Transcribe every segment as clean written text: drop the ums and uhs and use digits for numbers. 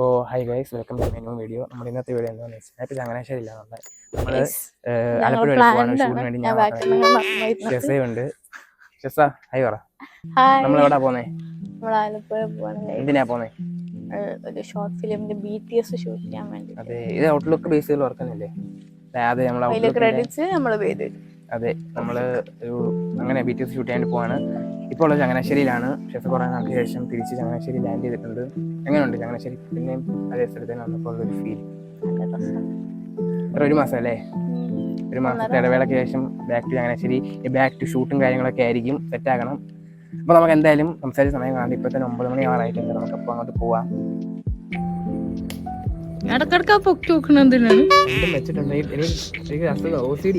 അപ്പോൾ hi guys, welcome to my new video. നമ്മുടെ ഇന്നത്തെ വീഡിയോ എന്താണെന്ന് വെച്ചാൽ ഇപ്പോൾ ചങ്ങനാശ്ശേരിയില്ല, നമ്മൾ ആലപ്പുഴ വരെ പോവാണ് ഷൂട്ടിന് വേണ്ടി. ഞാൻ ഷെസയുണ്ട്. ഷെസ ഹൈ പറ. നമ്മളെവിടാ പോന്നേ? ആലപ്പുഴ പോവാണ്. എന്തിനാ പോന്നേ? ഒരു ഷോർട്ട് ഫിലിമിന്റെ BTS ഷൂട്ട് ചെയ്യാൻ വേണ്ടി. അതെ, ഇത് ഔട്ട്ലുക്ക് ബേസ് ചെയ്ത് വർക്കുന്നില്ലേ? അതെ, നമ്മൾ ക്രെഡിറ്റ്സ് നമ്മൾ ചെയ്തു. അതെ, നമ്മൾ ഒരു അങ്ങനെ BTS ഷൂട്ട് ചെയ്യാൻ പോവാണ്. ഇപ്പോൾ ഉള്ളത് ചങ്ങനാശ്ശേരിയിലാണ്. ഷെഫ് കുറേ നാൾക്ക് ശേഷം തിരിച്ച് ചങ്ങനാശ്ശേരി ലാൻഡ് ചെയ്തിട്ടുണ്ട്. എങ്ങനെയുണ്ട് ചങ്ങനാശ്ശേരി? പിന്നെയും അതേ സ്ഥലത്ത് തന്നെ വന്നപ്പോൾ ഒരു ഫീൽ. ഒരു മാസം അല്ലേ? ഒരു മാസത്തെ ഇടവേളയ്ക്ക് ശേഷം back to Changanassery. Back to ഷൂട്ടും കാര്യങ്ങളൊക്കെ ആയിരിക്കും. സെറ്റാക്കണം. അപ്പോൾ നമുക്ക് എന്തായാലും സംസാരിച്ച സമയം കാണാം. ഇപ്പോൾ തന്നെ 9 മണി ആറായിട്ടുണ്ട്. നമുക്കപ്പോൾ അങ്ങോട്ട് പോവാം. ഇടക്കിടക്ക് പൊക്കി നോക്കണെന്തിനാണ് വെച്ചിട്ടുണ്ട്. എനിക്ക് അസുഖം OCD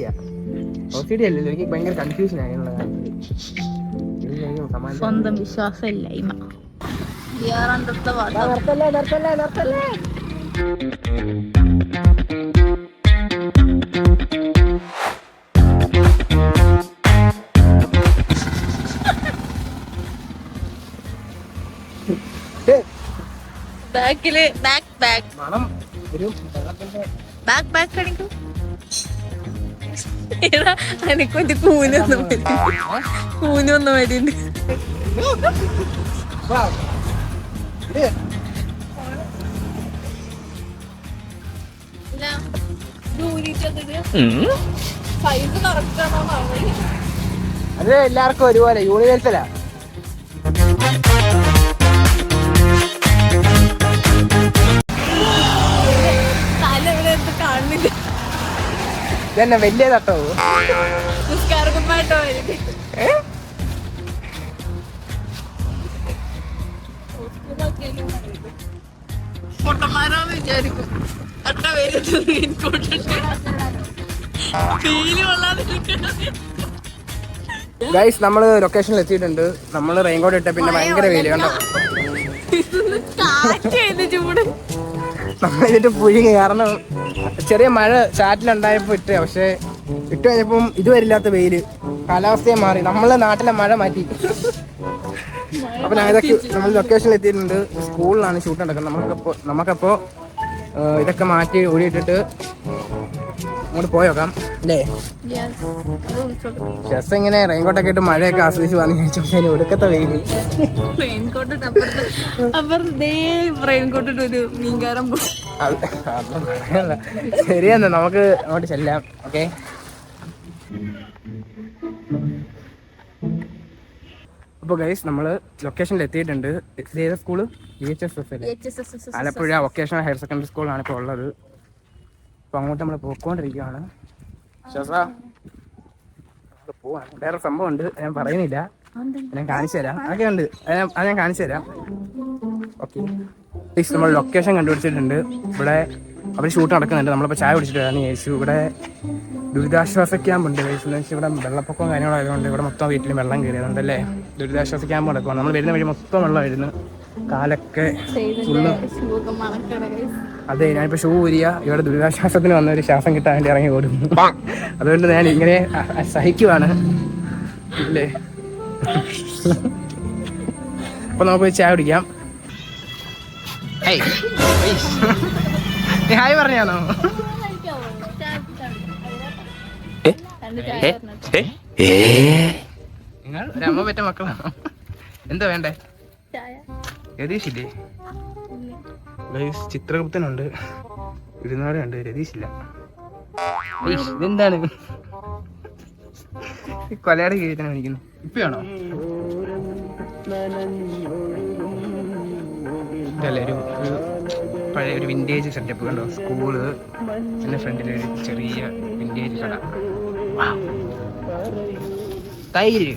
അല്ലല്ലോ. എനിക്ക് ഭയങ്കര കൺഫ്യൂഷൻ ആയുള്ള സ്വന്തം വിശ്വാസമില്ലായ്മ. ബാക്കില് ബാക്ക് അടിക്കും. എനിക്കൊരു കൂനൊന്നും വരുന്നുണ്ട്. അത് എല്ലാവർക്കും ഒരുപോലെ യൂണിവേഴ്സലാ. കാണുന്നില്ല. ഇതന്നെ വലിയ തട്ടോ നിസ്കാരക്കുപ്പായിട്ടോ പൊട്ടന്മാരാന്ന് വിചാരിക്കും. ഗൈസ്, നമ്മള് ലൊക്കേഷനിൽ എത്തിയിട്ടുണ്ട്. നമ്മള് റെയിൻകോട്ട് ഇട്ട പിന്നെ ഭയങ്കര വെയില് കണ്ടോ. ചൂട് നമ്മളിതിട്ട് പുഴുങ്ങി. കാരണം ചെറിയ മഴ ചാറ്റിലുണ്ടായപ്പോൾ ഇട്ട്, പക്ഷെ ഇട്ട് കഴിഞ്ഞപ്പം ഇതുവരില്ലാത്ത വെയില്. കാലാവസ്ഥയെ മാറി. നമ്മളെ നാട്ടിലെ മഴ മാറ്റി. അപ്പൊ ഇതൊക്കെ നമ്മൾ ലൊക്കേഷനിൽ എത്തിയിട്ടുണ്ട്. സ്കൂളിലാണ് ഷൂട്ട് നടക്കുന്നത്. നമുക്കപ്പോ ഇതൊക്കെ മാറ്റി ഓടിയിട്ടിട്ട് അങ്ങോട്ട് പോയോക്കാം അല്ലേ? ഷെസ് ഇങ്ങനെ റെയിൻകോട്ടൊക്കെ ഇട്ട് മഴയൊക്കെ ആസ്വദിച്ച് പറഞ്ഞു കഴിച്ചാൽ ഒടുക്കത്തെ വെയില്. ശരിയെന്നാ, നമുക്ക് അങ്ങോട്ട് ചെല്ലാം. ഓക്കെ, അപ്പോൾ ഗൈസ് നമ്മൾ ലൊക്കേഷനിൽ എത്തിയിട്ടുണ്ട്. ഏത് school? VHSS Alappuzha vocational higher secondary സ്കൂളാണ് ഇപ്പോൾ ഉള്ളത്. അപ്പോൾ അങ്ങോട്ട് നമ്മൾ പോയിക്കൊണ്ടിരിക്കുകയാണ്. പോവാണ്. വേറെ സംഭവം ഉണ്ട്, ഞാൻ പറയുന്നില്ല. ഞാൻ കാണിച്ചു തരാം. അതൊക്കെ ഉണ്ട്, അത് ഞാൻ കാണിച്ചു തരാം. ഓക്കെ, നമ്മൾ ലൊക്കേഷൻ കണ്ടുപിടിച്ചിട്ടുണ്ട്. ഇവിടെ അവർ ഷൂട്ട് നടക്കുന്നുണ്ട്. നമ്മളിപ്പോൾ ചായ കുടിച്ചിട്ട് വരാമെന്ന് ചോദിച്ചു. ഇവിടെ ദുരിതാശ്വാസ ക്യാമ്പുണ്ട്. ഇവിടെ വെള്ളപ്പൊക്കവും കാര്യങ്ങളായതുകൊണ്ട് ഇവിടെ മൊത്തം വീട്ടിലും വെള്ളം കയറിയതുകൊണ്ടല്ലേ ദുരിതാശ്വാസ ക്യാമ്പ് നടക്കുക. നമ്മൾ വരുന്ന വഴി മൊത്തം വെള്ളമായിരുന്നു. കാലൊക്കെ അതെ, ഞാനിപ്പോൾ ഷൂ ഊരിയ ഇവിടെ ദുരിതാശ്വാസത്തിന് വന്ന ഒരു ശ്വാസം കിട്ടാൻ വേണ്ടി ഇറങ്ങി ഓടും. അതുകൊണ്ട് ഞാൻ ഇങ്ങനെ സഹിക്കുവാണ് ഇല്ലേ. അപ്പോൾ നമുക്ക് പോയി ചായ കുടിക്കാം. ഹായ് പറഞ്ഞാണോ? നിങ്ങൾ ഒരു അമ്മ പറ്റ മക്കളാണോ? എന്താ വേണ്ടേ? രതീഷില്ലേ? ചിത്രഗുപ്തനുണ്ട്, ഇരുന്നാടുണ്ട്, രതീഷില്ല. ഇതെന്താണ് കൊലയുടെ കീഴത്തിന് കാണിക്കുന്നു? ഇപ്പയാണോ? ഇതല്ലേ ഒരു പഴയ ഒരു വിൻറ്റേജ് സെറ്റപ്പ് കണ്ടോ? സ്കൂള്, എൻ്റെ ഫ്രണ്ടിലൊരു ചെറിയ വിൻറ്റേജ് കട. തൈര്,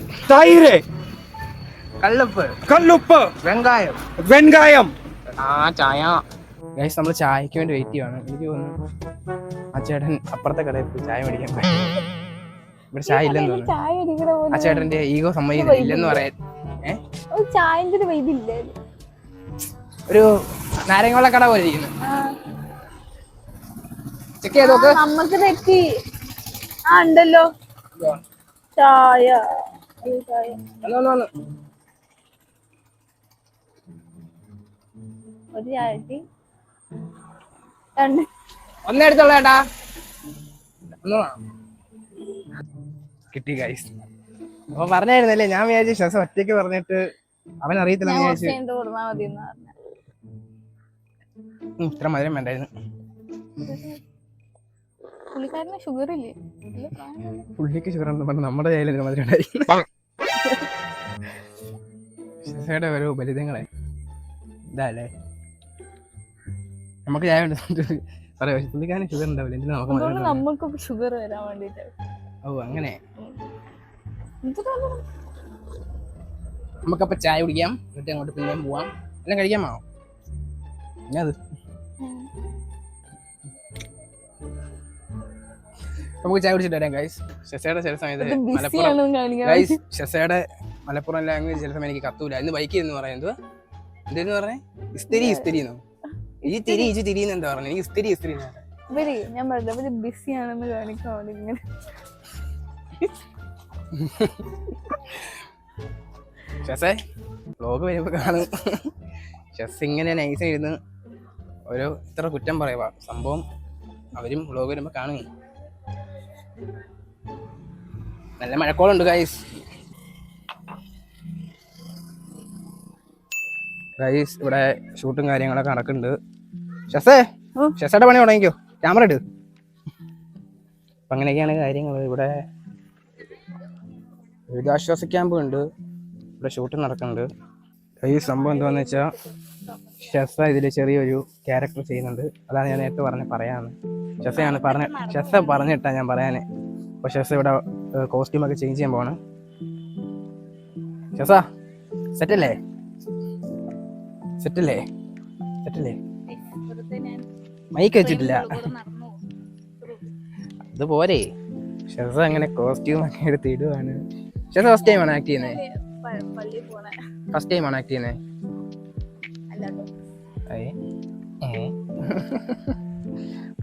കല്ലുപ്പ്, വെങ്കായം. ചായ. ഗൈസ്, നമ്മൾ ചായക്ക് വേണ്ടി വെയിറ്റ് ചെയ്യുവാണ്. എനിക്ക് തോന്നുന്നു ആ ചേട്ടൻ അപ്പുറത്തെ കടയിൽ പോയി ചായ മേടിക്കാൻ പോയി. ഇവിടെ ചായ ഇല്ലെന്ന് തോന്നുന്നു. ആ ചേട്ടന്റെ ഈഗോ സമ്മതിക്കുന്നില്ല, ഇല്ലെന്ന് പറയാൻ. ഒരു നാരങ്ങ കട പോലെ ഇരിക്കുന്നു. ചെക്ക് ചെയ്ത് നോക്ക്. നമുക്ക് തെറ്റി. ഉണ്ടല്ലോ ചായ. ഒരു ചായ രണ്ട് ഒന്നേ എടുത്തോളൂ ചേട്ടാ. കിട്ടി ഗൈസ്. അപ്പൊ പറഞ്ഞായിരുന്നല്ലേ, ഞാൻ വിചാരിച്ചു ശ്വാസം ഒറ്റയ്ക്ക് പറഞ്ഞിട്ട് അവൻ അറിയത്തില്ല ഞാൻ വിചാരിച്ചു. കുറച്ച് കഴിഞ്ഞിട്ട് കൊടുത്താൽ മതി എന്ന് പറഞ്ഞു. ഇത്ര മധുരം വേണ്ടായിരുന്നു. പുള്ളിക്കാരന് ഷുഗർ ഇല്ലേ? പുള്ളിക്ക് ഷുഗർ എന്ന് പറഞ്ഞാൽ നമ്മുടെ കയ്യിൽ മധുരം ഉണ്ടായിരിക്കും. ശ്വസയുടെ ഓരോ ബലിതങ്ങളെ ഇതല്ലേ നമുക്ക് ചായ പറയാം. പുള്ളിക്കാരന് ഷുഗർ ഉണ്ടാവില്ല, എന്തിനാ നമുക്ക് മധുരം? നമുക്ക് ഷുഗർ വരാൻ വേണ്ടിട്ട്. ഓ അങ്ങനെ. നമുക്കപ്പൊ ചായ കുടിക്കാം, എന്നിട്ട് അങ്ങോട്ട് പിന്നെയും പോവാം. എല്ലാം കഴിക്കാമോ? അത് നമുക്ക് ചായ കുടിച്ചിട്ട് വരാം ഗൈസ്. ഷെസയുടെ ചില സമയത്ത് ഷെസയുടെ മലപ്പുറം ലാംഗ്വേജ് ചില സമയം എനിക്ക് കത്തൂല. ഇന്ന് ബൈക്കിൽ എന്ന് പറയുന്നത് എന്തെന്ന് പറഞ്ഞേ? ഇസ്തിരി ഇസ്തിരിന്നോ? ഈ തിരി ഇജ് തിരിന്ന് എന്താ പറഞ്ഞത്? എനിക്ക് ഇസ്തിരി ഇസ്തിരി. ഞാൻ പറഞ്ഞത് ബിസി ആണെന്ന് കാണിക്കാൻ ഇങ്ങനെ. ഷെസേ വ്ലോഗ് വരുമ്പോ കാണും. ഷെസ് ഇങ്ങനെ നൈസായിരുന്നു ഒരു ഇത്ര കുറ്റം പറയുക സംഭവം. അവരും വ്ലോഗ് വരുമ്പോ കാണും. നല്ല മഴക്കോളുണ്ട് ഗൈസ്. ഗൈസ് ഇവിടെ ഷൂട്ടും കാര്യങ്ങളൊക്കെ നടക്കുന്നുണ്ട്. ഷെസയുടെ പണി തുടങ്ങിക്കോ, ക്യാമറ ഇട്. അപ്പൊ അങ്ങനെയൊക്കെയാണ് കാര്യങ്ങൾ. ഇവിടെ ദുരിതാശ്വാസ ക്യാമ്പ് ഉണ്ട്, ഇവിടെ ഷൂട്ട് നടക്കുന്നുണ്ട്. ഈ സംഭവം എന്താണെന്ന് വെച്ചാൽ ഷെസ ഇതിൽ ചെറിയൊരു ക്യാരക്ടർ ചെയ്യുന്നുണ്ട്. അതാണ് ഞാൻ നേരത്തെ പറയാന്ന്. ഷെസ പറഞ്ഞിട്ടാ ഞാൻ പറയാന്. അപ്പൊ ഷെസ ഇവിടെ കോസ്റ്റ്യൂമൊക്കെ ചേഞ്ച് ചെയ്യാൻ പോവാണ്. ഷെസ സെറ്റല്ലേ? സെറ്റല്ലേ? സെറ്റല്ലേ? മൈക്ക് വെച്ചിട്ടില്ല അത് പോരെ. ഷെസ അങ്ങനെ കോസ്റ്റ്യൂം ഒക്കെ എടുത്ത് ഇടുവാണ്. ഷെസ ഫസ്റ്റ് ടൈം ആണ് ആക്ട് ചെയ്യുന്നത്? ഫസ്റ്റ് ടൈം ആണ് ആക്ട് ചെയ്യുന്നത്?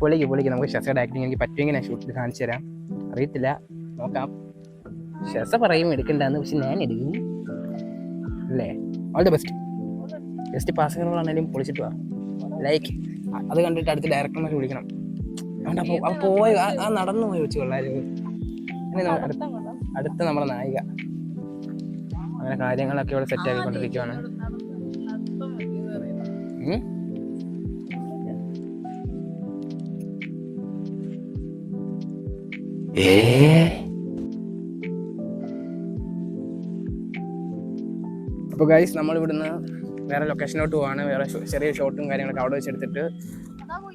പൊളിക്ക്. നമുക്ക് ഷെസയുടെ ആക്ടിങ് എനിക്ക് പറ്റുമെങ്കിൽ ഞാൻ ഷൂട്ടിൽ കാണിച്ചു തരാം. അറിയത്തില്ല, നോക്കാം. ഷെസ പറയും എടുക്കണ്ടെന്ന്, പക്ഷെ ഞാൻ എടുക്കും അല്ലേ? All the best. ജസ്റ്റ് പാസറുകളാണെങ്കിലും പൊളിച്ചിട്ട് വാ. ലൈക്ക് അത് കണ്ടിട്ട് അടുത്ത ഡയറക്ടർമാരെ വിളിക്കണം. പോയ ആ നടന്നു പോയി വെച്ച് കൊള്ളായിരുന്നു. അടുത്ത നമ്മുടെ നായിക. അങ്ങനെ കാര്യങ്ങളൊക്കെ ഇവിടെ സെറ്റ് ആക്കിക്കൊണ്ടിരിക്കുകയാണ്. അപ്പോൾ ഗൈസ് നമ്മൾ ഇവിടുന്ന് വേറെ ലൊക്കേഷനിലോട്ട് പോവാണ്. വേറെ ചെറിയ ഷോട്ടും കാര്യങ്ങളൊക്കെ അവിടെ വെച്ചെടുത്തിട്ട്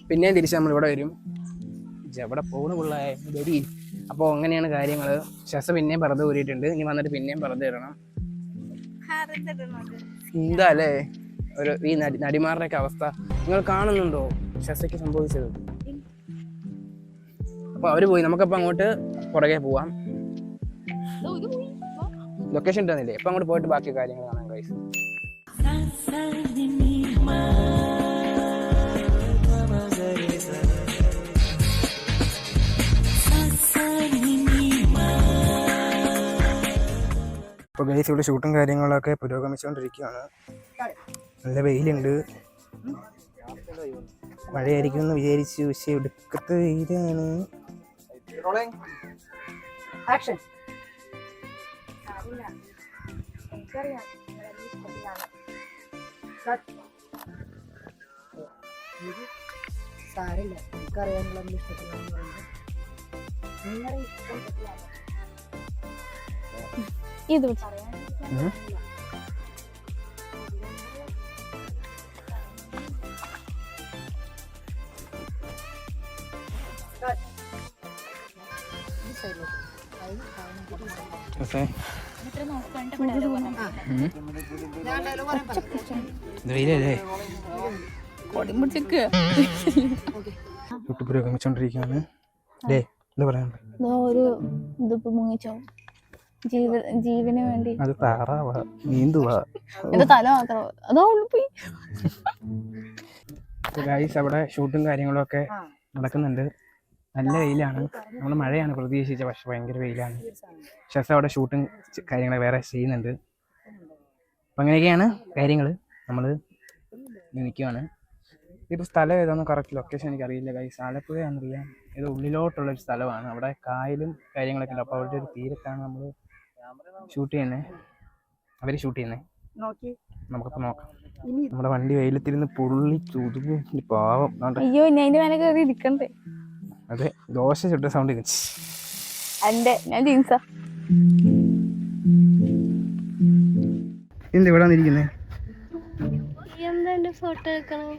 പിന്നെയും തിരിച്ച് നമ്മൾ ഇവിടെ വരും. എവിടെ പോകണ പിള്ളേ വെടി. അപ്പോൾ അങ്ങനെയാണ് കാര്യങ്ങൾ. ഷെസ പിന്നെയും പറത് ഊരിയിട്ടുണ്ട്. ഇനി വന്നിട്ട് പിന്നെയും പറത് ഇടണം. എന്താ അല്ലേ ഒരു ഈ നടിമാരുടെയൊക്കെ അവസ്ഥ നിങ്ങൾ കാണുന്നുണ്ടോ? ഷെസയ്ക്ക് സംഭവിച്ചത്. അപ്പൊ അവര് പോയി, നമുക്കപ്പോൾ അങ്ങോട്ട് പുറകെ പോവാം. ലൊക്കേഷൻ ഇട്ടുന്നില്ലേ? അപ്പൊ അങ്ങോട്ട് പോയിട്ട് ബാക്കി കാര്യങ്ങൾ കാണാം ഗൈസ്. ഇപ്പോൾ ഗൈസ് ഇവിടെ ഷൂട്ടും കാര്യങ്ങളൊക്കെ പുരോഗമിച്ചുകൊണ്ടിരിക്കുകയാണ്. നല്ല വെയിലുണ്ട്, മഴയായിരിക്കും എന്ന് വിചാരിച്ചു, പക്ഷേ ഒടുക്കത്തെ വെയിലാണ്. സാരില്ല, എനിക്കറിയാനുള്ള ഇഷ്ടത്തിലാണെന്ന് പറയുന്നത് നിങ്ങളുടെ ഇഷ്ടത്തിലാണ്. ഇത് വെയിലല്ലേ? ഷൂട്ട് പുരോഗമിച്ചോണ്ടിരിക്കുകയാണ്. എന്താ പറയാ? ഒരു ഇതിപ്പോ മുങ്ങിച്ചാവും ജീവന് വേണ്ടി. അത് താറാവാ, നീന്തുവാ. എന്റെ തല മാത്രം അതോ പോയി. ഗൈസ് അവിടെ ഷൂട്ടും കാര്യങ്ങളും ഒക്കെ നടക്കുന്നുണ്ട്. നല്ല വെയിലാണ്. നമ്മൾ മഴയാണ് പ്രതീക്ഷിച്ചത്, പക്ഷെ ഭയങ്കര വെയിലാണ്. ഷെസ അവിടെ ഷൂട്ടും കാര്യങ്ങളൊക്കെ വേറെ ചെയ്യുന്നുണ്ട്. അപ്പം അങ്ങനെയൊക്കെയാണ് കാര്യങ്ങൾ. നമ്മൾ നിൽക്കുകയാണ്. ഇതിപ്പോൾ സ്ഥലം ഏതാണെന്ന് കറക്റ്റ് ലൊക്കേഷൻ എനിക്കറിയില്ല ഗൈസ്. ആലപ്പുഴയാണെന്നറിയാം. ഇത് ഉള്ളിലോട്ടുള്ളൊരു സ്ഥലമാണ്. അവിടെ കായലും കാര്യങ്ങളൊക്കെ ഉണ്ട്. അപ്പോൾ അവിടെ ഒരു തീരത്താണ് നമ്മൾ ഷൂട്ട് ചെയ്യുന്നത്. അവർ ഷൂട്ട് ചെയ്യുന്നത്. നമുക്കപ്പോൾ നോക്കാം. നമ്മുടെ വണ്ടി വെയിലത്തിരുന്ന് പുള്ളി ചുതുങ്ങി പാവം. അയ്യോ ഞാൻ അതിന്റെ മേലെ കയറി ഇരിക്കണ്ടേ. അതെ, ദോശ ചുട്ട സൗണ്ട് ഞാൻ ജീൻസാ. എന്ത് ഇവിടെ വന്നിരിക്കുന്നേ? ഫോട്ടോ എടുക്കണം.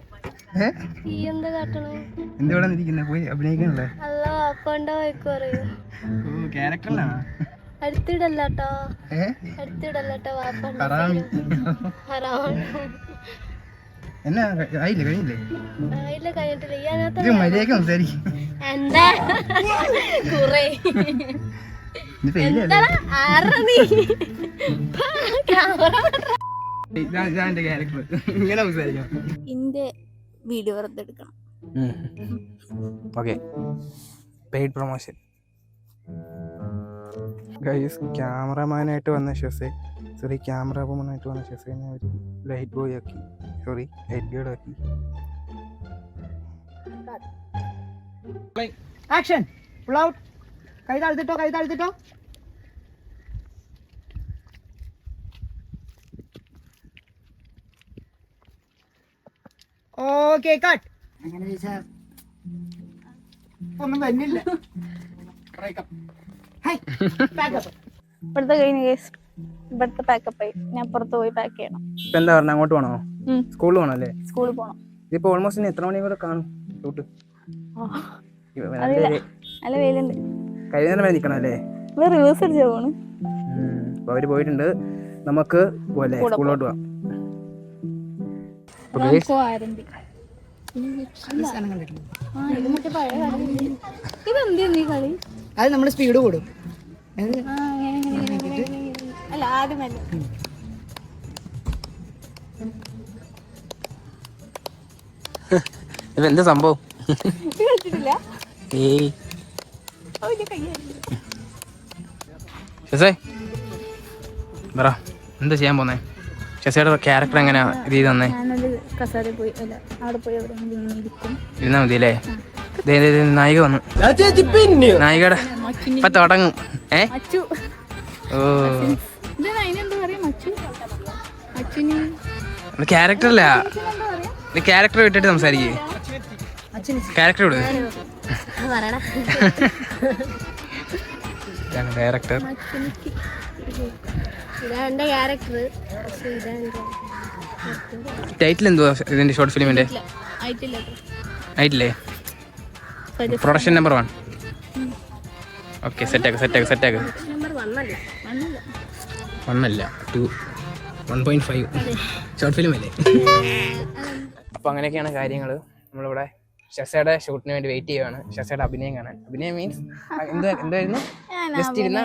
എന്തിവിടെ വന്നിരിക്കുന്നേ? പോയി അഭിനയിക്കണല്ലേ? ക്യാരക്ടറിലാണോ? അടുത്തിടല്ലോ എന്നാ ആയില്ലേ? കഴിഞ്ഞില്ലേ? ഇത് മര്യാദക്ക് സംസാരിക്കും. ഇതാണ് ക്യാരക്ടർ. ഇങ്ങനെ സംസാരിക്കണം. ഇന്റെ വീഡിയോ വെറുതെ എടുക്കണം. Okay, paid promotion. ഗൈസ്, ക്യാമറമാനായിട്ട് വന്ന ക്യാമറമാനായിട്ട് വന്ന ഷെസേനെ അവർ ലൈറ്റ് ബോയ് ആക്കി. ലൈറ്റ് ഗേർഡ് ആക്കി. ആക്ഷൻ. Full out. കൈ താഴ്ത്തിട്ടോ. Okay, cut. അങ്ങനെ ചോദിച്ചാൽ ഒന്നും വരുന്നില്ല. ഇവിടുത്തെ കഴിഞ്ഞ കേസ്, ഇവിടുത്തെ പാക്കപ്പ് ആയി. ഞാൻ പുറത്ത് പോയി പാക്ക് ചെയ്യണം. ഇപ്പൊ എന്താ പറഞ്ഞ? അങ്ങോട്ട് പോകണോ? സ്കൂളിൽ പോകണം അല്ലേ? സ്കൂളിൽ പോകണം. ഇതിപ്പോ ഓൾമോസ്റ്റ് എത്ര മണി കൂടെ കാണും ഷൂട്ട്? നല്ല വെയിലുണ്ട്. കഴിയുന്ന വരെ നിക്കണം അല്ലേ? റിവേഴ്സ് അടിച്ചാ പോണ്. അപ്പൊ അവര് പോയിട്ടുണ്ട്. നമുക്ക് പോലെ സ്കൂളിലോട്ട് പോവാം. അത് നമ്മള് സ്പീഡ് കൂടും. അല്ല, ആദ്യമല്ല. ഇതെന്താ സംഭവം? എന്താ ചെയ്യാൻ പോന്നേ? ഷെസയുടെ ക്യാരക്ടർ എങ്ങനെയാ ഇത് തന്നെ? ഇരുന്നാ മതി അല്ലേ? നായിക വന്നു. നായികയുടെ ഇപ്പൊ തുടങ്ങും. ക്യാരക്ടറല്ല, ക്യാരക്ടർ വിട്ടിട്ട് സംസാരിക്കേ. ക്യാരക്ടർ വിടുക. ഡയറക്ടർ. ടൈറ്റിൽ എന്തുവാ ഇതിന്റെ ഷോർട്ട് ഫിലിമിന്റെ? ആയിട്ടില്ലേ? Production number 1. ഓക്കെ, സെറ്റാക്ക്. 1 അല്ല 2, 1.5 ഷോർട്ട് ഫിലിം അല്ലേ? അപ്പോൾ അങ്ങനെയൊക്കെയാണ് കാര്യങ്ങൾ. നമ്മളിവിടെ ഷെസയുടെ ഷൂട്ടിന് വേണ്ടി വെയിറ്റ് ചെയ്യുവാണ്. ഷെസയുടെ അഭിനയം കാണാൻ. അഭിനയം മീൻസ് എന്തായിരുന്നു? ജസ്റ്റ് ഇരുന്നാ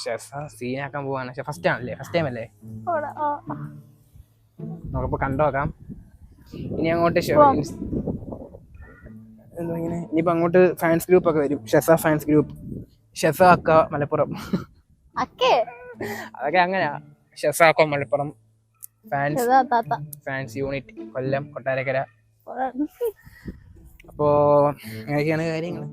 ഷെസ സീനാക്കാൻ പോവാണ്. ഫസ്റ്റ് ടൈം അല്ലേ? നമുക്കിപ്പോൾ കണ്ടുനോക്കാം. ഇനി അങ്ങോട്ട് ഇനിയിപ്പോൾ അങ്ങോട്ട് ഫാൻസ് ഗ്രൂപ്പ് ഒക്കെ വരും. ഷെസ ഫാൻസ് ഗ്രൂപ്പ്, ഷെസ അക്ക മലപ്പുറം, അതൊക്കെ അങ്ങനെയാ. ഷെസ അക്ക മലപ്പുറം, ഫാൻസ് യൂണിറ്റ് കൊല്ലം, കൊട്ടാരക്കര. അപ്പോ അങ്ങനെയൊക്കെയാണ് കാര്യങ്ങൾ.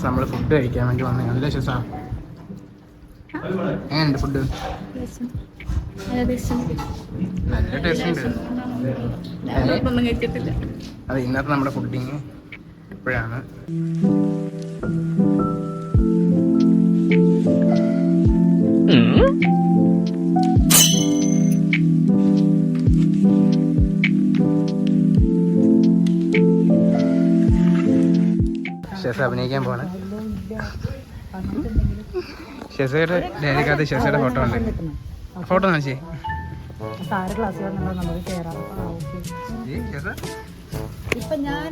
നമ്മൾ ഫുഡ് കഴിക്കാൻ വേണ്ടി വന്നേ. നല്ല ഷെസാ, എങ്ങനെയുണ്ട് ഫുഡ്? നല്ല ടേസ്റ്റ് ഉണ്ട്. അത് ഇന്നത്തെ നമ്മുടെ ഫുഡിങ് എപ്പോഴാണ്? ഷെസ അഭിനയിക്കാൻ പോണ്. ഷെസയുടെ ഡയറിക്കകത്ത് ഷെസയുടെ ഫോട്ടോ ഉണ്ട്. ഫോട്ടോ കാണിച്ചേ. ഇപ്പൊ ഞാൻ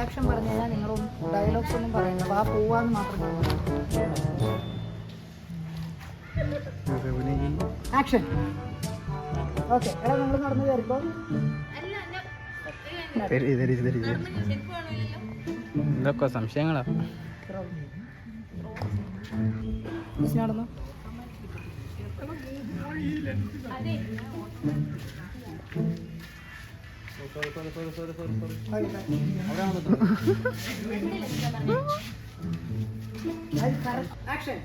ആക്ഷൻ പറഞ്ഞു കഴിഞ്ഞാൽ നിങ്ങളും ഡയലോഗ്സ് ഒന്നും പറയുന്നത് ആ പോവാന്ന് മാത്രം ആക്ഷൻ. ഓക്കെ എടാ നിങ്ങൾ നടന്നു കയറിപ്പോ. ഇതൊക്കെ സംശയങ്ങളാ. നടന്നു ആക്ഷൻ.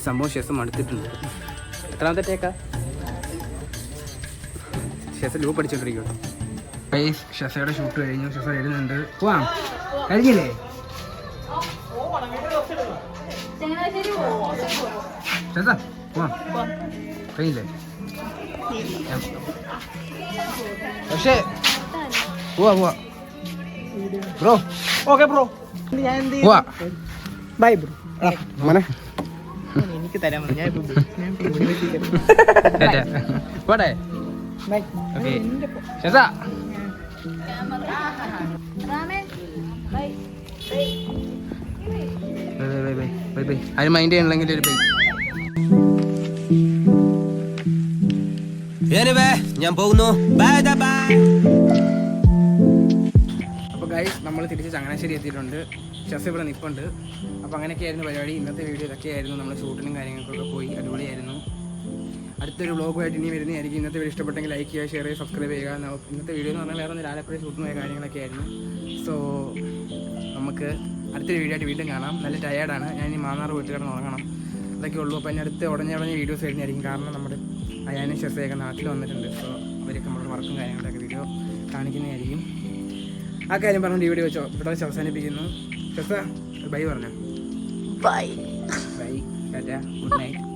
സംഭവം ശേഷം അടുത്തിട്ടുണ്ട്. എത്രാമത്തെ ടേക്കാ? ഷെസ ലൂപ്പ് അടിച്ചോണ്ടിരിക്കും. ഷെസയുടെ ഷൂട്ട് കഴിഞ്ഞു. ഷെസ എഴുതുന്നുണ്ട്. പോവാം. കഴിഞ്ഞില്ലേ? ഷെസ പോവാം. കഴിഞ്ഞില്ലേ? പക്ഷേ പോവാ പോവാ ബ്രോ. Okay bro. ഞാൻ എന്ത് പോവാ. Bye bro. മോനെ എനിക്ക് തരാൻ ഞാൻ പോട്ടെ. ബൈ. ഓക്കെ ഷെസ ബൈ ബൈ. ആരും മൈൻഡ് ചെയ്യണമെങ്കിൽ ഒരു ബൈ. ഞാൻ പോകുന്നു. അപ്പോൾ ഗൈസ് നമ്മൾ തിരിച്ച് ചങ്ങനാശ്ശേരി എത്തിയിട്ടുണ്ട്. ഷെസ് ഇവിടെ നിൽപ്പുണ്ട്. അപ്പോൾ അങ്ങനെയൊക്കെയായിരുന്നു പരിപാടി. ഇന്നത്തെ വീഡിയോ ഇതൊക്കെയായിരുന്നു. നമ്മൾ ഷൂട്ടിനും കാര്യങ്ങൾക്കൊക്കെ പോയി. അടിപൊളിയായിരുന്നു. അടുത്തൊരു വ്ളോഗുമായിട്ട് ഇനി വരുന്നതായിരിക്കും. ഇന്നത്തെ വീഡിയോ ഇഷ്ടപ്പെട്ടെങ്കിൽ ലൈക്ക് ചെയ്യുക, ഷെയർ ചെയ്യുക, സബ്സ്ക്രൈബ് ചെയ്യുക. ഇന്നത്തെ വീഡിയോ എന്ന് പറഞ്ഞാൽ വേറെ ഒന്നും ആലപ്പുഴ ഷൂട്ടിന് പോയ കാര്യങ്ങളൊക്കെ ആയിരുന്നു. സോ നമുക്ക് അടുത്തൊരു വീഡിയോ ആയിട്ട് വീണ്ടും കാണാം. നല്ല ടയേർഡാണ്. ഞാൻ ഇനി മാന്നാർ വീട്ടിൽ കിടന്ന് ഉറങ്ങണം. അതൊക്കെ ഉള്ളൂ. അപ്പോൾ അതിന് അടുത്ത് ഉടനെ വീഡിയോസ് വരുന്നതായിരിക്കും. കാരണം നമ്മുടെ അയാനും ഷെസയൊക്കെ നാട്ടിൽ വന്നിട്ടുണ്ട്. സോ അവരൊക്കെ നമ്മുടെ വർക്കും കാര്യങ്ങളൊക്കെ വീഡിയോ കാണിക്കുന്നതായിരിക്കും. ആ കാര്യം പറഞ്ഞുകൊണ്ട് ഈ വീഡിയോ ഇവിടെ വെച്ച് അവസാനിപ്പിക്കുന്നു. ഷെസ ബൈ പറഞ്ഞു. Bye bye Tata good night.